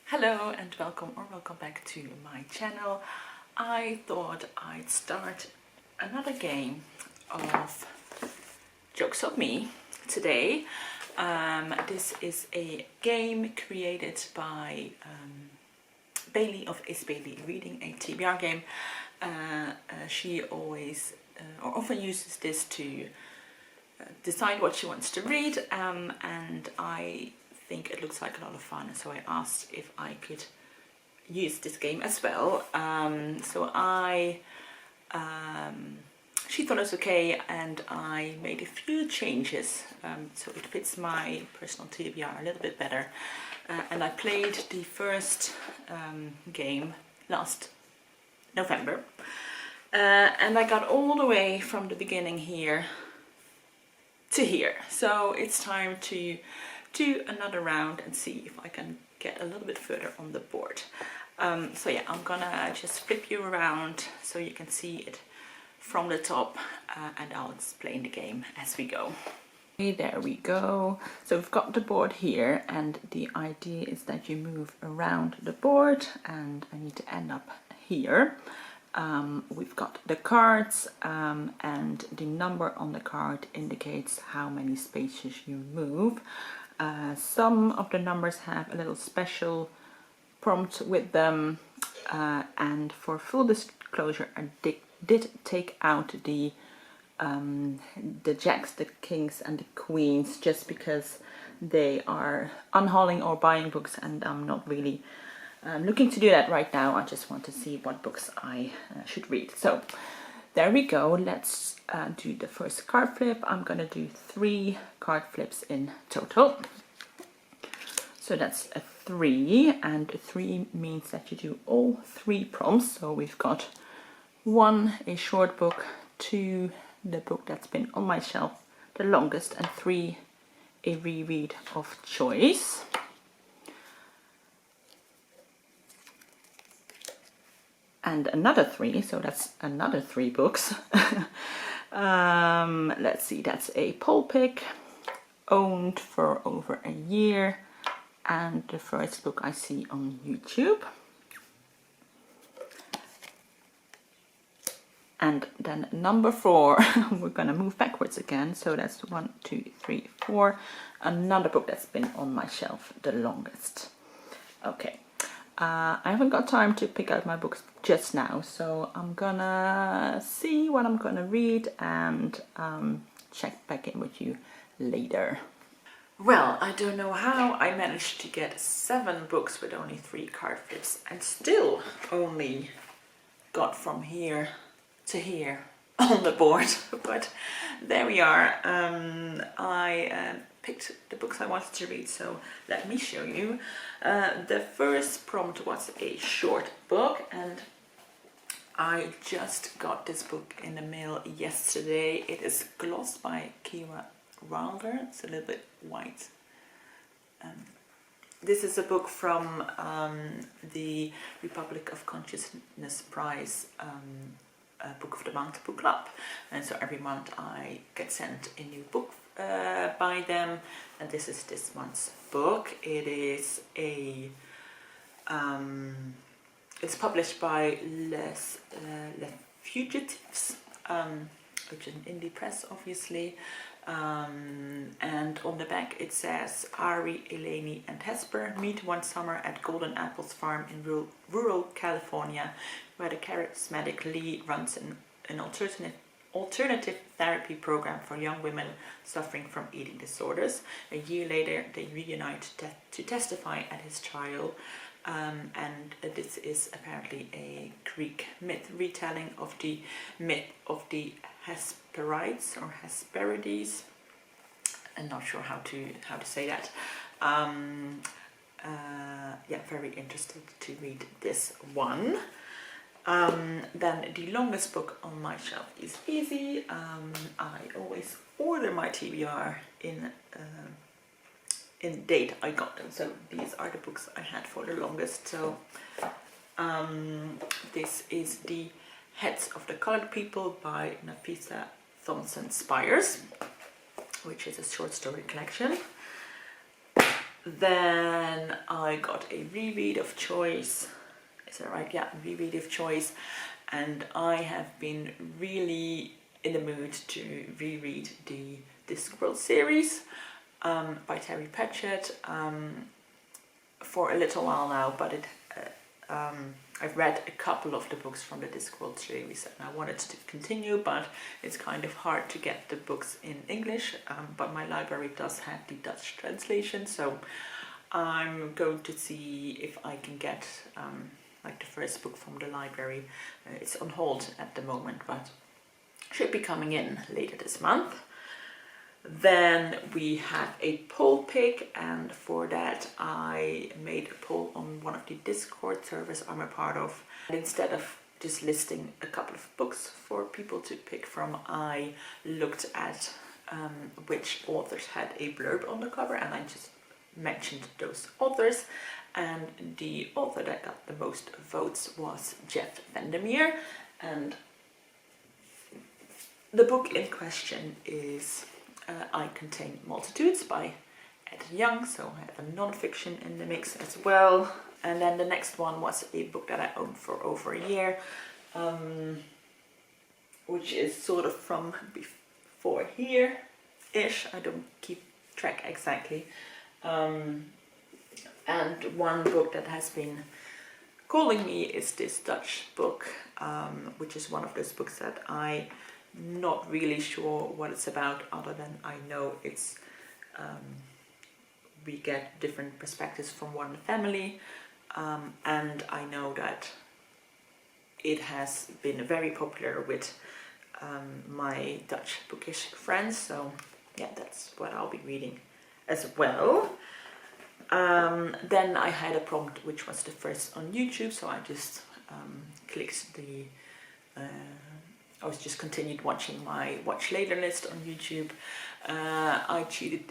Hello and welcome back to my channel. I thought I'd start another game of Jokes of Me today. This is a game created by Bailey of Is Bailey Reading, a TBR game. She always or often uses this to decide what she wants to read, and I think it looks like a lot of fun, so I asked if I could use this game as well. She thought it was okay, and I made a few changes so it fits my personal TBR a little bit better. And I played the first game last November, and I got all the way from the beginning here to here. So it's time to do another round and see if I can get a little bit further on the board. So yeah, I'm gonna just flip you around so you can see it from the top, and I'll explain the game as we go. Okay, there we go. So we've got the board here, and the idea is that you move around the board, and I need to end up here. We've got the cards, and the number on the card indicates how many spaces you move. Some of the numbers have a little special prompt with them, and for full disclosure, I did take out the jacks, the kings and the queens, just because they are unhauling or buying books, and I'm not really looking to do that right now. I just want to see what books I should read. So there we go. Let's do the first card flip. I'm gonna do 3 card flips in total. So that's a 3, and a 3 means that you do all 3 prompts. So we've got 1, a short book, 2, the book that's been on my shelf the longest, and 3, a reread of choice. And another 3, so that's another 3 books. Let's see, that's a poll pick, owned for over a year, and the first book I see on YouTube. And then number 4, we're gonna move backwards again, so that's 1, 2, 3, 4, another book that's been on my shelf the longest. Okay. I haven't got time to pick out my books just now, so I'm gonna see what I'm gonna read and check back in with you later. Well, I don't know how I managed to get 7 books with only 3 card flips, and still only got from here to here on the board, but there we are. I picked the books I wanted to read, so let me show you. The first prompt was a short book, and I just got this book in the mail yesterday. It is Glas by Kyra. It's a little bit white. This is a book from the Republic of Consciousness Prize Book of the Month book club, and so every month I get sent a new book by them, and this is this month's book. It is a it's published by Les Fugitives, which is an indie press, obviously. And on the back it says, Ari, Eleni and Hesper meet one summer at Golden Apples Farm in rural California, where the charismatic Lee runs an alternative therapy program for young women suffering from eating disorders. A year later they reunite to testify at his trial, and this is apparently a Greek myth retelling of the myth of the Hesperides or Hesperides. I'm not sure how to say that. Yeah, very interested to read this one. Then the longest book on my shelf is easy. I always order my TBR in date I got them, so these are the books I had for the longest. So this is The Heads of the Colored People by Nafissa Thompson-Spires, which is a short story collection. Then I got a reread of choice. Is that right? Yeah, reread of choice. And I have been really in the mood to reread the Discworld series by Terry Pratchett for a little while now, but I've read a couple of the books from the Discworld series and I wanted to continue, but it's kind of hard to get the books in English, but my library does have the Dutch translation, so I'm going to see if I can get like the first book from the library. It's on hold at the moment, but should be coming in later this month. Then we have a poll pick, and for that I made a poll on one of the Discord servers I'm a part of. And instead of just listing a couple of books for people to pick from, I looked at which authors had a blurb on the cover, and I just mentioned those authors. And the author that got the most votes was Jeff Vandermeer, and the book in question is I Contain Multitudes by Yong, so I have a non-fiction in the mix as well. And then the next one was a book that I owned for over a year, which is sort of from before here-ish, I don't keep track exactly. And one book that has been calling me is this Dutch book, which is one of those books that I'm not really sure what it's about, other than I know it's we get different perspectives from one family, and I know that it has been very popular with my Dutch bookish friends, so yeah, that's what I'll be reading as well. Then I had a prompt which was the first on YouTube, so I just clicked the I was just continued watching my watch later list on YouTube. I cheated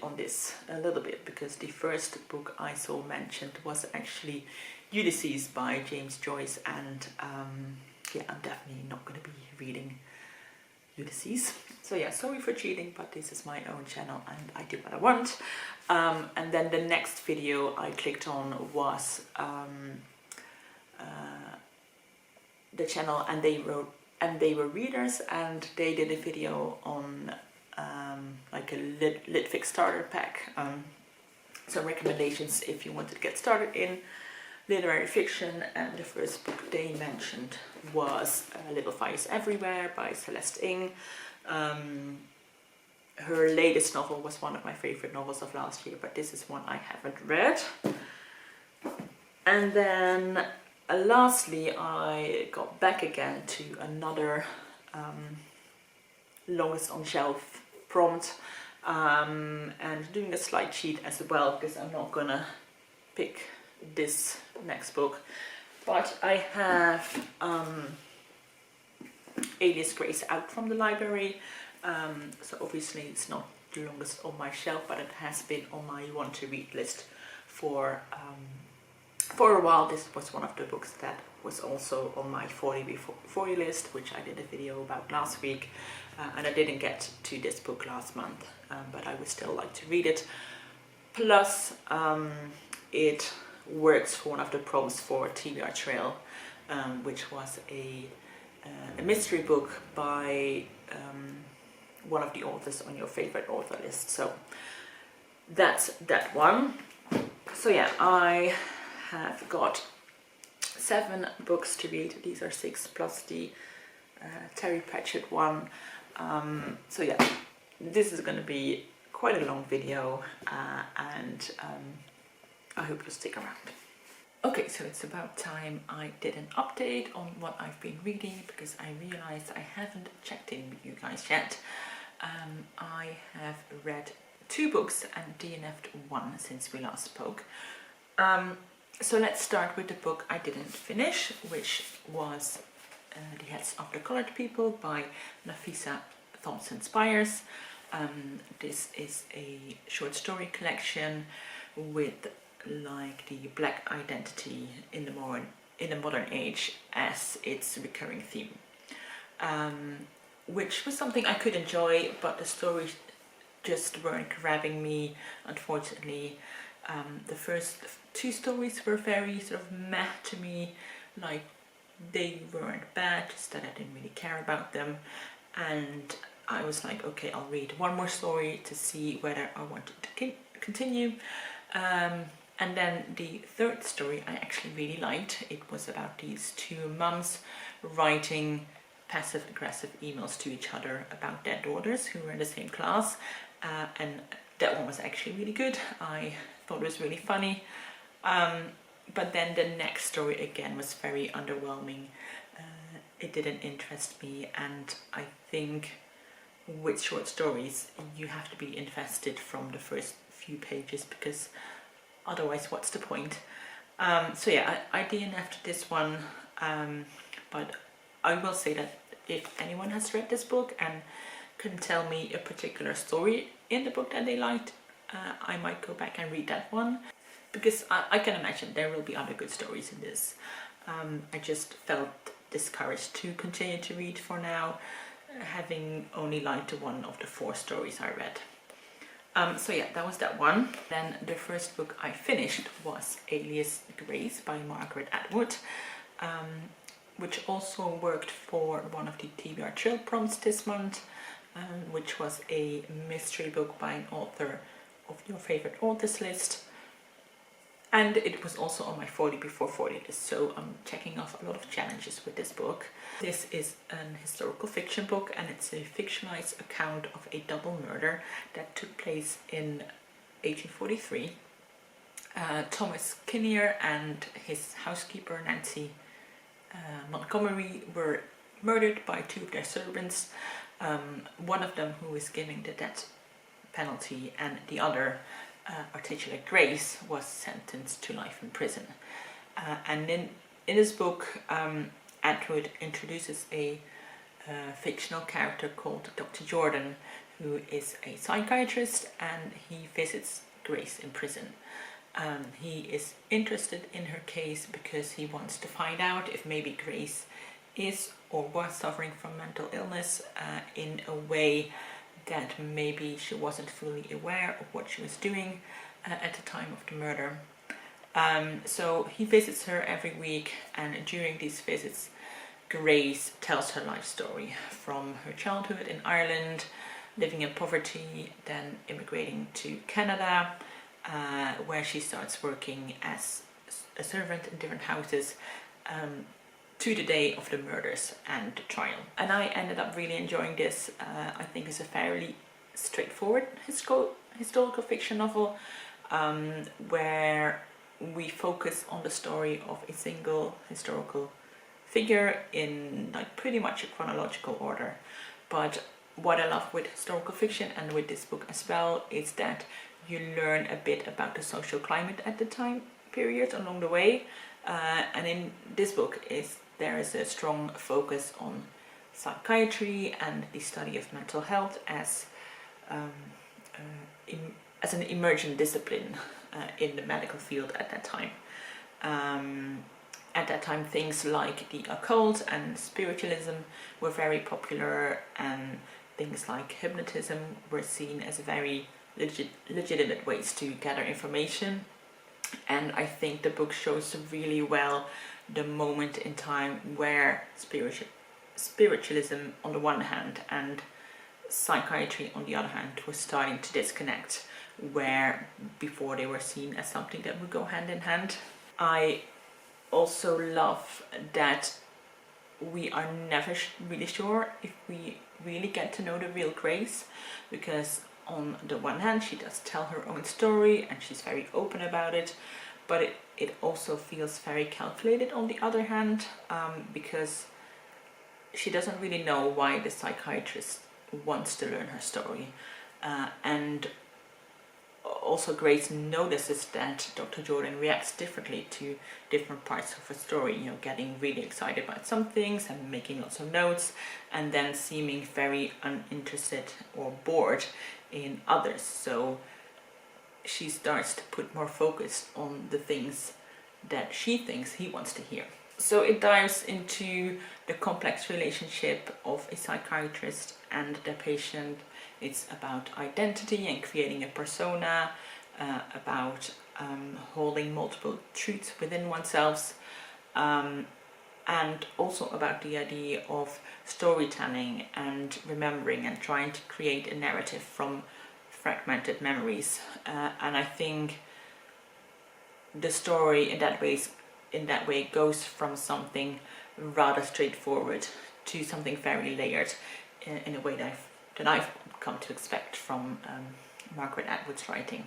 on this a little bit because the first book I saw mentioned was actually Ulysses by James Joyce, and yeah, I'm definitely not going to be reading Ulysses. So yeah, sorry for cheating, but this is my own channel and I do what I want. And then the next video I clicked on was the channel, and they were readers, and they did a video on like a Litfic starter pack, some recommendations if you wanted to get started in literary fiction. And the first book they mentioned was Little Fires Everywhere by Celeste Ng. Her latest novel was one of my favorite novels of last year, but this is one I haven't read. And then lastly, I got back again to another longest on shelf prompt, and doing a slight cheat as well, because I'm not gonna pick this next book, but I have Alias Grace out from the library, so obviously it's not the longest on my shelf, but it has been on my want to read list for a while. This was one of the books that was also on my 40 before 40 list, which I did a video about last week, and I didn't get to this book last month, but I would still like to read it. Plus, it works for one of the prompts for TBR Trail, which was a mystery book by one of the authors on your favorite author list. So that's that one. So yeah, I have got 7 books to read. These are 6 plus the Terry Pratchett one. So yeah, this is going to be quite a long video, and I hope you'll stick around. Okay, so it's about time I did an update on what I've been reading, because I realized I haven't checked in with you guys yet. I have read 2 books and DNF'd 1 since we last spoke. So let's start with the book I didn't finish, which was The Heads of the Colored People by Nafissa Thompson-Spires. This is a short story collection with like the black identity in the modern age as its recurring theme, which was something I could enjoy, but the story just weren't grabbing me, unfortunately. The first 2 stories were very sort of meh to me, like they weren't bad, just that I didn't really care about them. And I was like, okay, I'll read one more story to see whether I wanted to continue. And then the 3rd story I actually really liked. It was about these 2 mums writing passive-aggressive emails to each other about their daughters who were in the same class. And that one was actually really good. I thought it was really funny. But then the next story again was very underwhelming. It didn't interest me, and I think with short stories you have to be invested from the first few pages, because otherwise what's the point? So yeah, I DNF'd this one, but I will say that if anyone has read this book and can tell me a particular story in the book that they liked, I might go back and read that one, because I can imagine there will be other good stories in this. I just felt discouraged to continue to read for now, having only liked one of the 4 stories I read. So yeah, that was that one. Then the first book I finished was Alias Grace by Margaret Atwood, which also worked for one of the TBR Chill prompts this month, which was a mystery book by an author of your favorite authors list. And it was also on my 40 before 40 list, so I'm checking off a lot of challenges with this book. This is an historical fiction book, and it's a fictionalized account of a double murder that took place in 1843. Thomas Kinnear and his housekeeper Nancy Montgomery were murdered by 2 of their servants, one of them who is giving the death penalty, and the other, our titular Grace, was sentenced to life in prison. And in this book, Atwood introduces a fictional character called Dr. Jordan, who is a psychiatrist, and he visits Grace in prison. He is interested in her case because he wants to find out if maybe Grace is or was suffering from mental illness in a way that maybe she wasn't fully aware of what she was doing at the time of the murder. So he visits her every week, and during these visits Grace tells her life story from her childhood in Ireland, living in poverty, then immigrating to Canada, where she starts working as a servant in different houses, to the day of the murders and the trial. And I ended up really enjoying this. I think it's a fairly straightforward historical fiction novel, where we focus on the story of a single historical figure in like pretty much a chronological order. But what I love with historical fiction, and with this book as well, is that you learn a bit about the social climate at the time period along the way. And in this book there is a strong focus on psychiatry and the study of mental health as an emergent discipline in the medical field at that time. At that time, things like the occult and spiritualism were very popular, and things like hypnotism were seen as very legitimate ways to gather information. And I think the book shows really well the moment in time where spiritualism on the one hand and psychiatry on the other hand were starting to disconnect, where before they were seen as something that would go hand in hand. I also love that we are never really sure if we really get to know the real Grace, because on the one hand she does tell her own story and she's very open about it, but it also feels very calculated on the other hand, because she doesn't really know why the psychiatrist wants to learn her story. And also Grace notices that Dr. Jordan reacts differently to different parts of her story, you know, getting really excited about some things and making lots of notes, and then seeming very uninterested or bored in others. So she starts to put more focus on the things that she thinks he wants to hear. So it dives into the complex relationship of a psychiatrist and their patient. It's about identity and creating a persona, about holding multiple truths within oneself, and also about the idea of storytelling and remembering and trying to create a narrative from fragmented memories. And I think the story in that way goes from something rather straightforward to something very layered in a way that I've come to expect from Margaret Atwood's writing.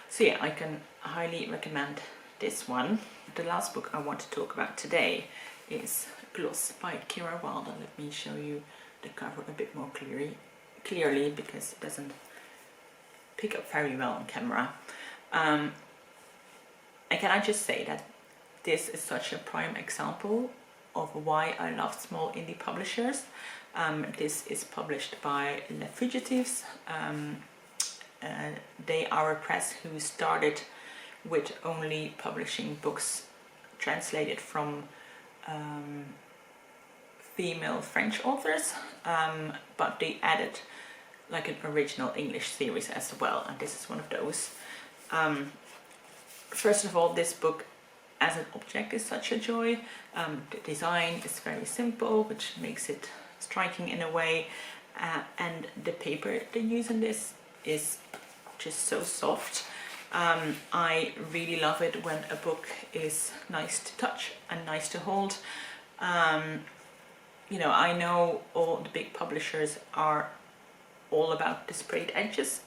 So yeah, I can highly recommend this one. The last book I want to talk about today is Glas by Kyra. Let me show you the cover a bit more clearly because it doesn't pick up very well on camera. And can I just say that this is such a prime example of why I love small indie publishers. This is published by Les Fugitives. They are a press who started with only publishing books translated from female French authors, but they added like an original English series as well, and this is one of those. First of all, this book as an object is such a joy. The design is very simple, which makes it striking in a way, and the paper they use in this is just so soft. I really love it when a book is nice to touch and nice to hold. You know, I know all the big publishers are all about the sprayed edges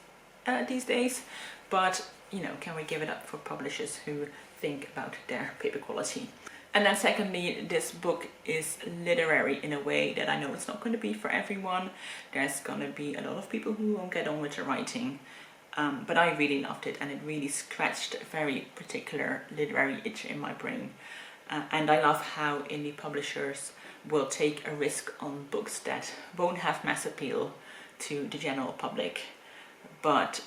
these days, but you know, can we give it up for publishers who think about their paper quality? And then secondly, this book is literary in a way that I know it's not going to be for everyone. There's going to be a lot of people who won't get on with the writing, but I really loved it, and it really scratched a very particular literary itch in my brain. And I love how indie publishers will take a risk on books that won't have mass appeal to the general public, but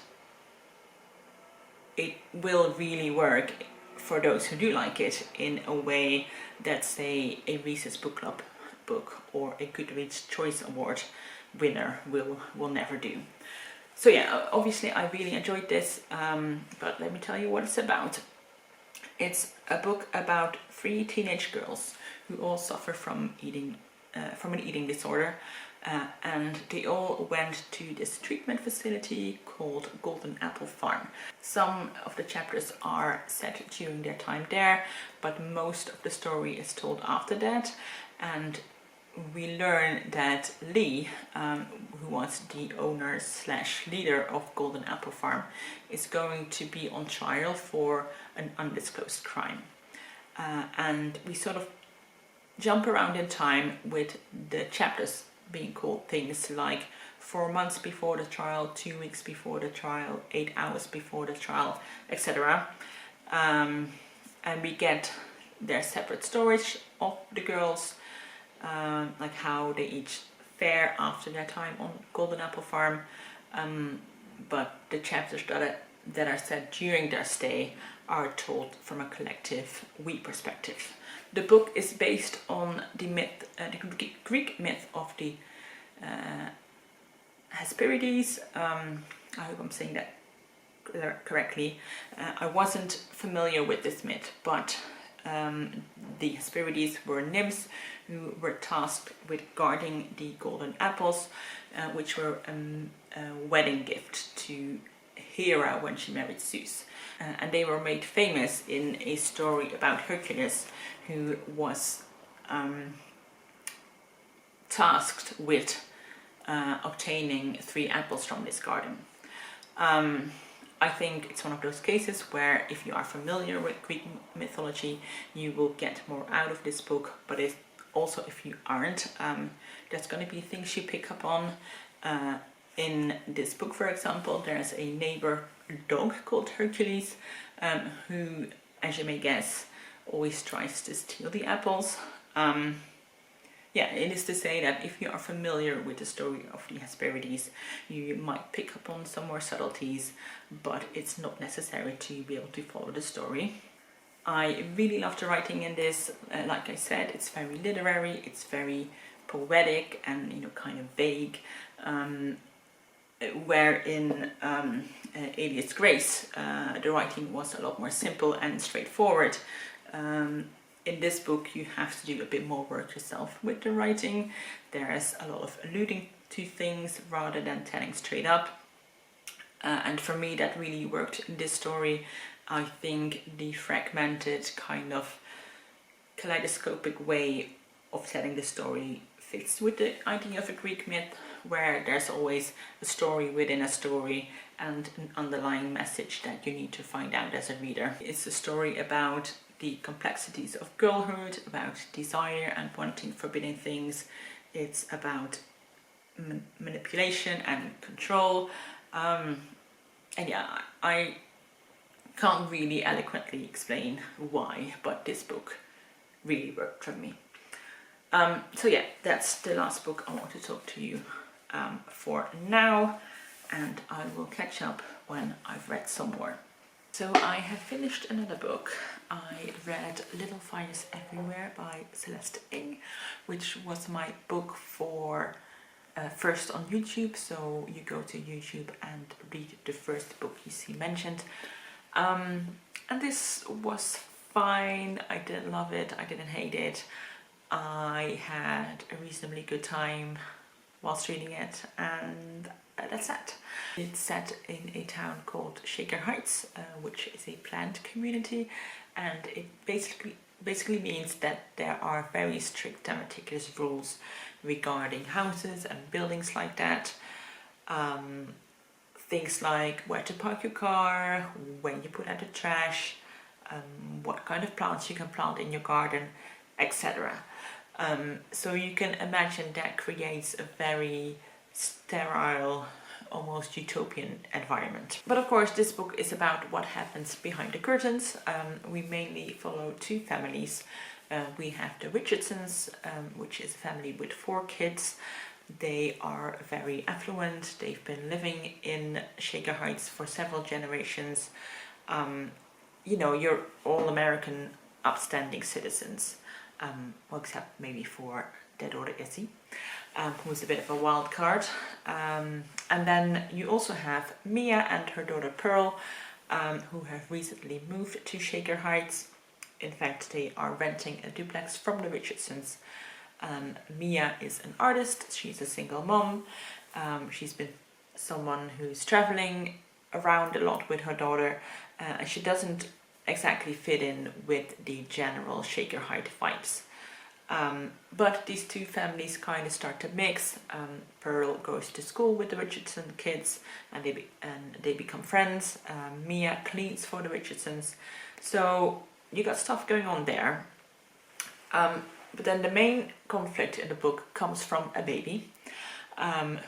it will really work for those who do like it in a way that, say, a Reese's Book Club book or a Goodreads Choice Award winner will never do. So yeah, obviously I really enjoyed this, but let me tell you what it's about. It's a book about 3 teenage girls who all suffer from an eating disorder, and they all went to this treatment facility called Golden Apple Farm. Some of the chapters are set during their time there, but most of the story is told after that, and we learn that Lee, who was the owner / leader of Golden Apple Farm, is going to be on trial for an undisclosed crime. And we sort of jump around in time with the chapters being called things like 4 months before the trial, 2 weeks before the trial, 8 hours before the trial, etc. And we get their separate stories of the girls, like how they each fare after their time on Golden Apple Farm, but the chapters that are set during their stay are told from a collective we perspective. The book is based on the myth, the Greek myth of the Hesperides. I hope I'm saying that correctly. I wasn't familiar with this myth, but the Hesperides were nymphs who were tasked with guarding the golden apples, which were a wedding gift to Hera when she married Zeus. And they were made famous in a story about Hercules, who was tasked with obtaining 3 apples from this garden. I think it's one of those cases where if you are familiar with Greek mythology, you will get more out of this book, but it's also if you aren't, there's going to be things you pick up on. In this book, for example, there's a neighbor dog called Hercules, who, as you may guess, always tries to steal the apples. Yeah, it is to say that if you are familiar with the story of the Hesperides, you might pick up on some more subtleties, but it's not necessary to be able to follow the story. I really love the writing in this. Like I said, it's very literary, it's very poetic and kind of vague. where in Alias Grace the writing was a lot more simple and straightforward. In this book you have to do a bit more work yourself with the writing. There's a lot of alluding to things rather than telling straight up. And for me that really worked in this story. I think the fragmented kind of kaleidoscopic way of telling the story fits with the idea of a Greek myth, where there's always a story within a story and an underlying message that you need to find out as a reader. It's a story about the complexities of girlhood, about desire and wanting forbidden things. It's about manipulation and control. And yeah, I can't really eloquently explain why, but this book really worked for me. So yeah, that's the last book I want to talk to you for now, and I will catch up when I've read some more. So I have finished another book. I read Little Fires Everywhere by Celeste Ng, which was my book for first on YouTube. So you go to YouTube and read the first book you see mentioned. And this was fine. I didn't love it, I didn't hate it. I had a reasonably good time whilst reading it, and that's that. It's set in a town called Shaker Heights, which is a planned community, and it basically means that there are very strict and meticulous rules regarding houses and buildings like that. Things like where to park your car, when you put out the trash, what kind of plants you can plant in your garden, etc. So you can imagine that creates a very sterile, almost utopian environment. But of course this book is about what happens behind the curtains. We mainly follow two families. We have the Richardsons, which is a family with 4 kids. They are very affluent. They've been living in Shaker Heights for several generations. You know, you're all American upstanding citizens. Well, except maybe for their daughter Izzy, who's a bit of a wild card. And then you also have Mia and her daughter Pearl, who have recently moved to Shaker Heights. In fact, they are renting a duplex from the Richardsons. Mia is an artist, she's a single mom. She's been someone who's traveling around a lot with her daughter, and she doesn't exactly fit in with the general Shaker Heights vibes. But these two families kind of start to mix. Pearl goes to school with the Richardson kids and they become friends. Mia cleans for the Richardsons. So you got stuff going on there. But then the main conflict in the book comes from a baby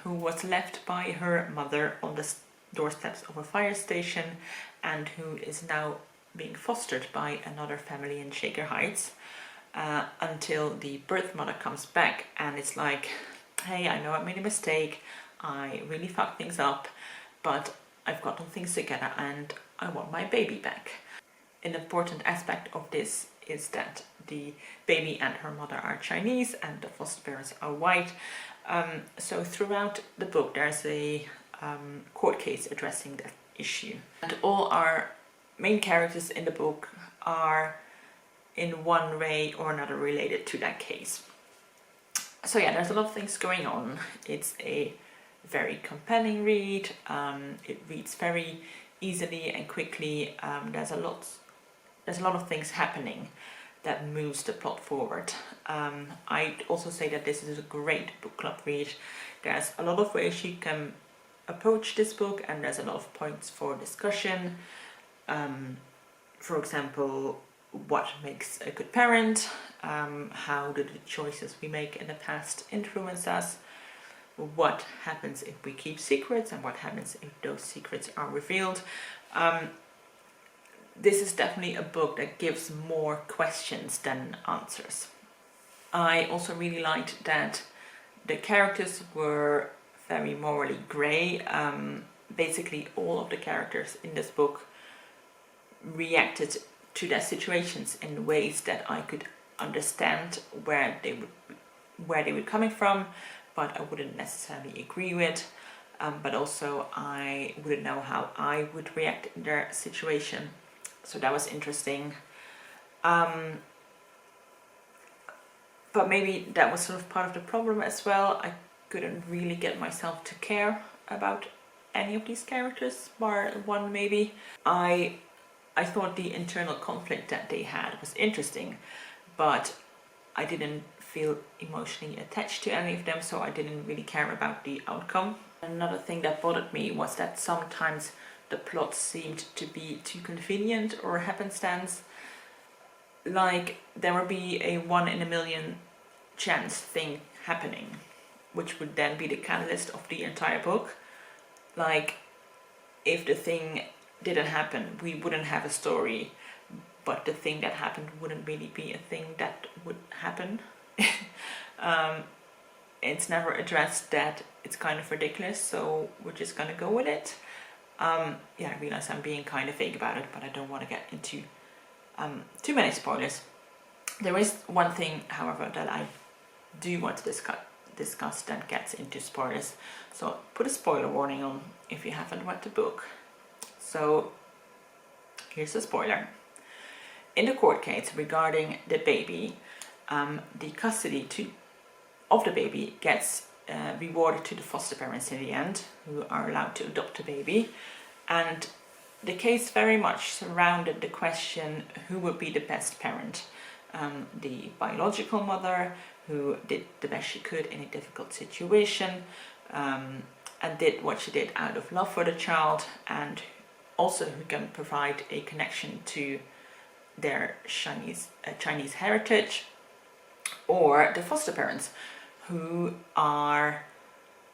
who was left by her mother on the doorsteps of a fire station and who is now being fostered by another family in Shaker Heights until the birth mother comes back and it's like, hey, I know I made a mistake, I really fucked things up, but I've gotten things together and I want my baby back. An important aspect of this is that the baby and her mother are Chinese and the foster parents are white. So throughout the book there's a court case addressing that issue. And all our main characters in the book are in one way or another related to that case. So yeah, there's a lot of things going on. It's a very compelling read. It reads very easily and quickly. There's a lot of things happening that moves the plot forward. I'd also say that this is a great book club read. There's a lot of ways you can approach this book and there's a lot of points for discussion. For example, what makes a good parent? How do the choices we make in the past influence us? What happens if we keep secrets and what happens if those secrets are revealed? This is definitely a book that gives more questions than answers. I also really liked that the characters were very morally grey. Basically all of the characters in this book reacted to their situations in ways that I could understand where they were coming from, but I wouldn't necessarily agree with. but also I wouldn't know how I would react in their situation. So that was interesting. But maybe that was sort of part of the problem as well. I couldn't really get myself to care about any of these characters, bar one maybe. I thought the internal conflict that they had was interesting, but I didn't feel emotionally attached to any of them, so I didn't really care about the outcome. Another thing that bothered me was that sometimes the plot seemed to be too convenient or happenstance. Like there would be a 1 in a million chance thing happening, which would then be the catalyst of the entire book. Like if the thing didn't happen, we wouldn't have a story, but the thing that happened wouldn't really be a thing that would happen. It's never addressed that it's kind of ridiculous, so we're just gonna go with it. Yeah, I realize I'm being kind of vague about it, but I don't want to get into too many spoilers. There is one thing, however, that I do want to discuss that gets into spoilers. So put a spoiler warning on if you haven't read the book. So here's a spoiler. In the court case regarding the baby, the custody of the baby gets rewarded to the foster parents in the end, who are allowed to adopt the baby. And the case very much surrounded the question who would be the best parent. The biological mother, who did the best she could in a difficult situation, and did what she did out of love for the child, and also who can provide a connection to their Chinese heritage, or the foster parents, who are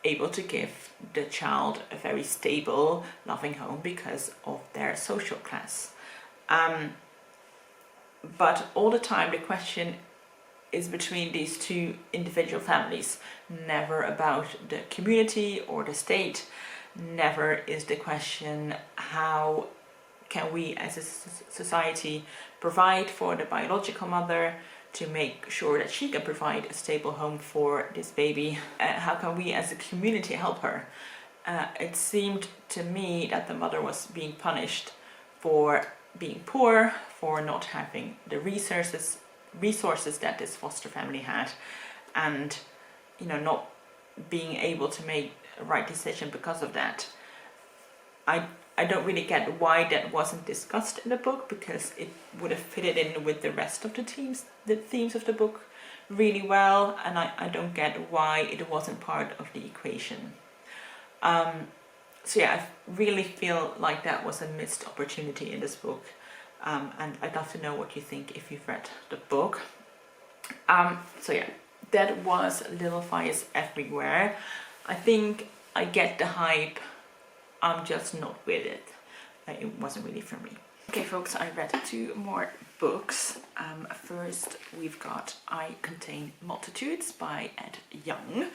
able to give the child a very stable, loving home because of their social class. But all the time the question is between these two individual families, never about the community or the state. Never is the question, how can we as a society provide for the biological mother to make sure that she can provide a stable home for this baby? How can we as a community help her? It seemed to me that the mother was being punished for being poor, for not having the resources that this foster family had, and not being able to make a right decision because of that. I don't really get why that wasn't discussed in the book, because it would have fitted in with the rest of the themes of the book really well, and I don't get why it wasn't part of the equation. So yeah, I really feel like that was a missed opportunity in this book, and I'd love to know what you think if you've read the book. So yeah, that was Little Fires Everywhere. I think I get the hype, I'm just not with it. It wasn't really for me. Okay folks, I read 2 more books. First we've got I Contain Multitudes by Yong.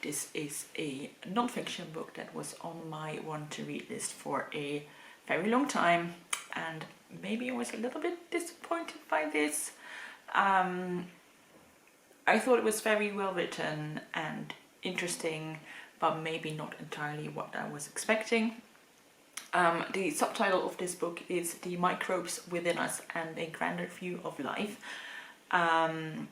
This is a non-fiction book that was on my want to read list for a very long time, and maybe I was a little bit disappointed by this. I thought it was very well written and interesting, but maybe not entirely what I was expecting. The subtitle of this book is The Microbes Within Us and a Grander View of Life. And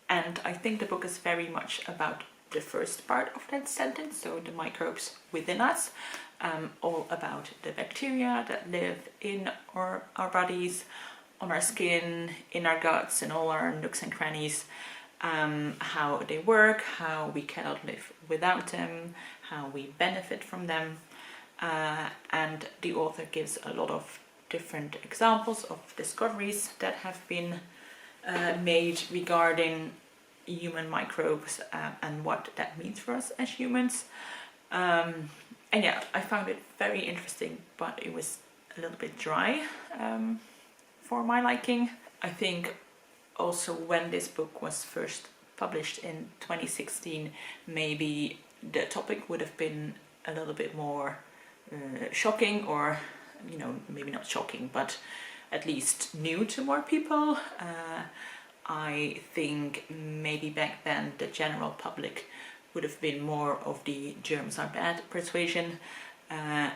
I think the book is very much about the first part of that sentence, so the microbes within us, all about the bacteria that live in our bodies, on our skin, in our guts, and all our nooks and crannies. How they work, how we cannot live without them, how we benefit from them. And the author gives a lot of different examples of discoveries that have been made regarding human microbes and what that means for us as humans. And yeah, I found it very interesting, but it was a little bit dry for my liking. I think also when this book was first published in 2016, maybe the topic would have been a little bit more shocking, or maybe not shocking, but at least new to more people. I think maybe back then the general public would have been more of the germs are bad persuasion, and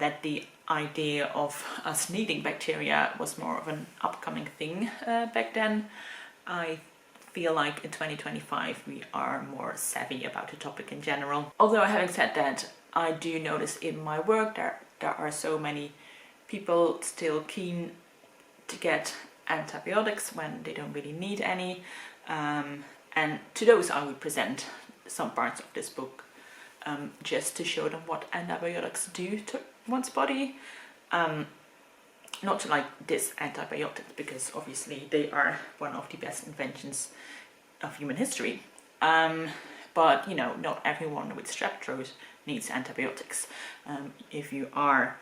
that the idea of us needing bacteria was more of an upcoming thing back then. I feel like in 2025 we are more savvy about the topic in general. Although having said that, I do notice in my work there are so many people still keen to get antibiotics when they don't really need any, and to those I would present some parts of this book, just to show them what antibiotics do to one's body. Not like this antibiotics, because obviously they are one of the best inventions of human history, but you know, not everyone with strep throat needs antibiotics. If you are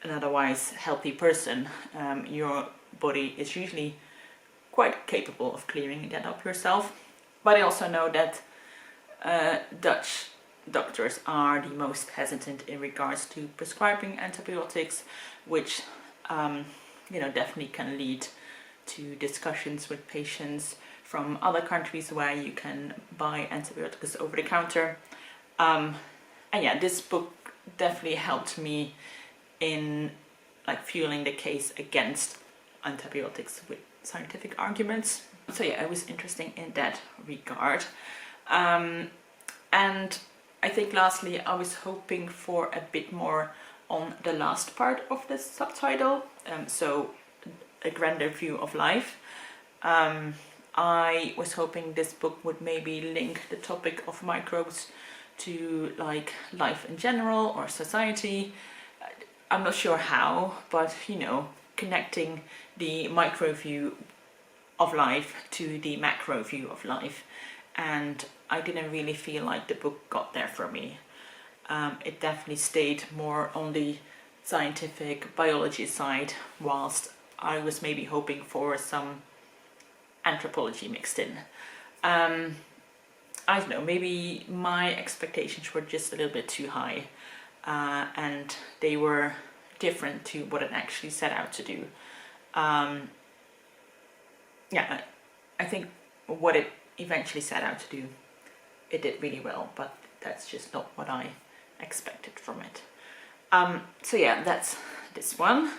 an otherwise healthy person, your body is usually quite capable of clearing that up yourself. But I also know that Dutch doctors are the most hesitant in regards to prescribing antibiotics, which you know, definitely can lead to discussions with patients from other countries where you can buy antibiotics over the counter. And yeah, this book definitely helped me in like fueling the case against antibiotics with scientific arguments. So yeah, it was interesting in that regard. And I think lastly, I was hoping for a bit more on the last part of the subtitle, so a grander view of life. I was hoping this book would maybe link the topic of microbes to like life in general or society. I'm not sure how, but you know, connecting the micro view of life to the macro view of life, and I didn't really feel like the book got there for me. It definitely stayed more on the scientific biology side, whilst I was maybe hoping for some anthropology mixed in. I don't know, maybe my expectations were just a little bit too high, and they were different to what it actually set out to do. Yeah, I think what it eventually set out to do, it did really well, but that's just not what I expected from it. So yeah, that's this one.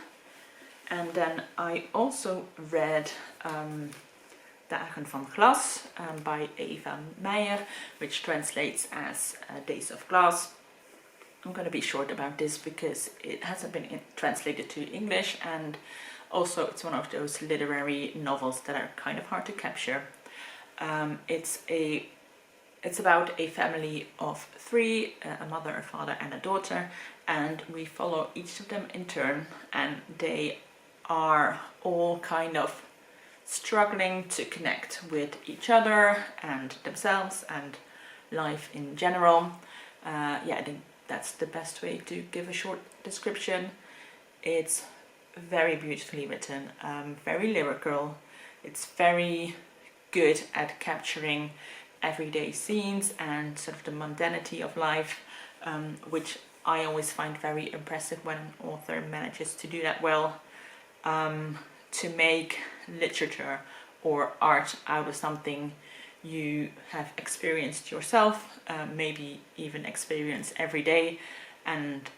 And then I also read Dagen van Glas by Eva Meijer, which translates as Days of Glass. I'm going to be short about this because it hasn't been translated to English, and also it's one of those literary novels that are kind of hard to capture. It's about a family of three, a mother, a father and a daughter, and we follow each of them in turn, and they are all kind of struggling to connect with each other and themselves and life in general. Yeah, I think that's the best way to give a short description. It's very beautifully written, very lyrical. It's very good at capturing everyday scenes and sort of the mundanity of life, which I always find very impressive when an author manages to do that well, to make literature or art out of something you have experienced yourself, maybe even experience every day, and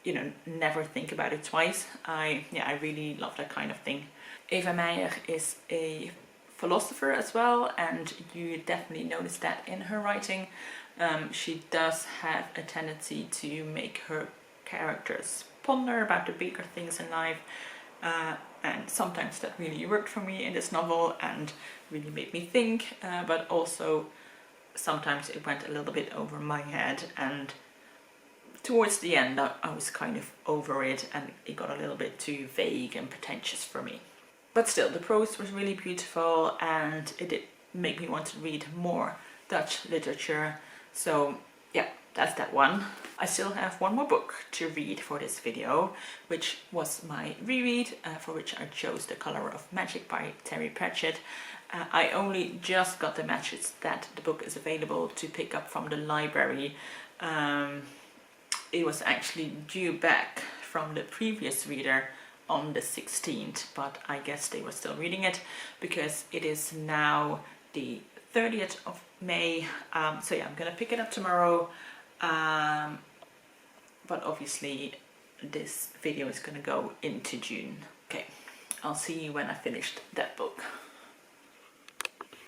you know, never think about it twice. I really love that kind of thing. Eva Meijer is a philosopher as well, and you definitely notice that in her writing. She does have a tendency to make her characters ponder about the bigger things in life, and sometimes that really worked for me in this novel and really made me think, but also sometimes it went a little bit over my head, and towards the end I was kind of over it and it got a little bit too vague and pretentious for me. But still, the prose was really beautiful and it did make me want to read more Dutch literature. So yeah, that's that one. I still have one more book to read for this video, which was my reread, for which I chose The Color of Magic by Terry Pratchett. I only just got the message that the book is available to pick up from the library. It was actually due back from the previous reader on the 16th, but I guess they were still reading it because it is now the 30th of May. So yeah, I'm gonna pick it up tomorrow. But obviously this video is gonna go into June. Okay, I'll see you when I finished that book.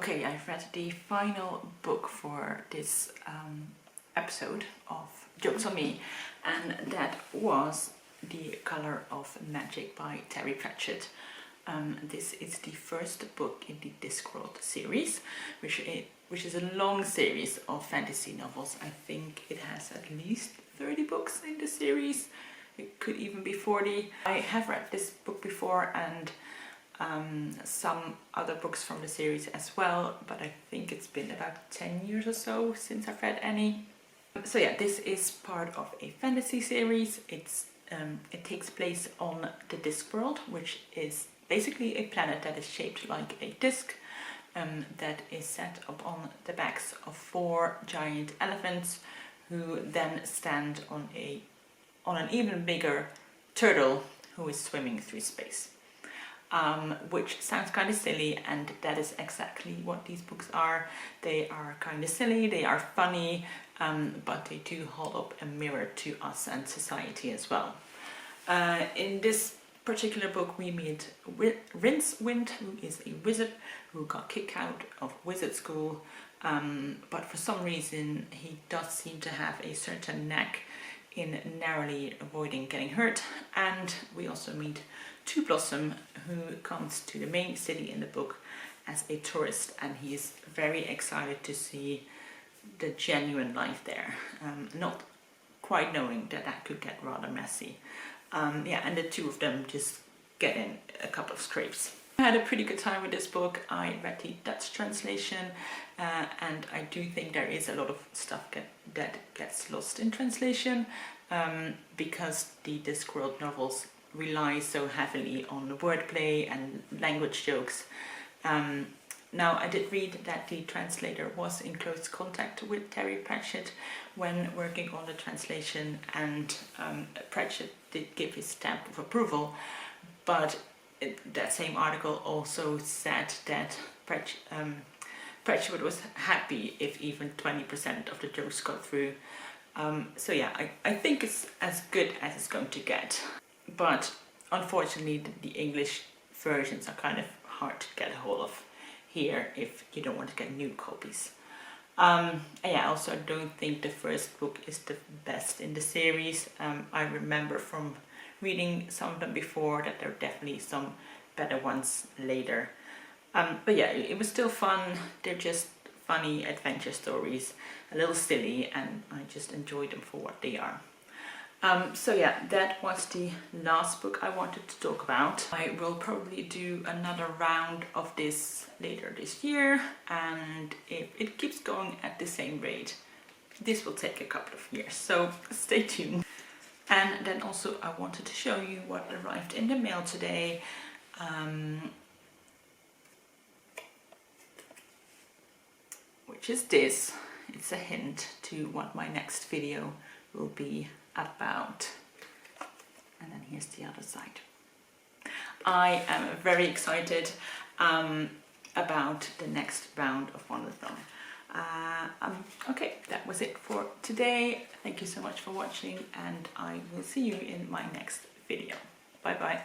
Okay, I've read the final book for this episode of Jokes on Me, and that was The Color of Magic by Terry Pratchett. This is the first book in the Discworld series, which is a long series of fantasy novels. I think it has at least 30 books in the series. It could even be 40. I have read this book before and some other books from the series as well, but I think it's been about 10 years or so since I've read any. So yeah, this is part of a fantasy series. It takes place on the Discworld, which is basically a planet that is shaped like a disc, that is set up on the backs of 4 giant elephants, who then stand on an even bigger turtle who is swimming through space. Which sounds kind of silly, and that is exactly what these books are. They are kind of silly, they are funny, but they do hold up a mirror to us and society as well. In this particular book we meet Rincewind, who is a wizard who got kicked out of wizard school, but for some reason he does seem to have a certain knack in narrowly avoiding getting hurt. And we also meet Two Blossom, who comes to the main city in the book as a tourist, and he is very excited to see the genuine life there, not quite knowing that that could get rather messy. Yeah, and the two of them just get in a couple of scrapes. I had a pretty good time with this book. I read the Dutch translation, and I do think there is a lot of stuff that gets lost in translation, because the Discworld novels rely so heavily on wordplay and language jokes. Now, I did read that the translator was in close contact with Terry Pratchett when working on the translation, and Pratchett did give his stamp of approval, but that same article also said that Pratchett was happy if even 20% of the jokes got through. So yeah, I think it's as good as it's going to get. But unfortunately the English versions are kind of hard to get a hold of here if you don't want to get new copies. And yeah, also I don't think the first book is the best in the series. I remember from reading some of them before that there are definitely some better ones later. But yeah, it was still fun. They're just funny adventure stories, a little silly, and I just enjoyed them for what they are. So yeah, that was the last book I wanted to talk about. I will probably do another round of this later this year, and if it keeps going at the same rate, this will take a couple of years, so stay tuned. And then also I wanted to show you what arrived in the mail today. Which is this. It's a hint to what my next video will be about. And then here's the other side. I am very excited about the next round of Wonderthon. Okay, that was it for today. Thank you so much for watching, and I will see you in my next video. Bye bye.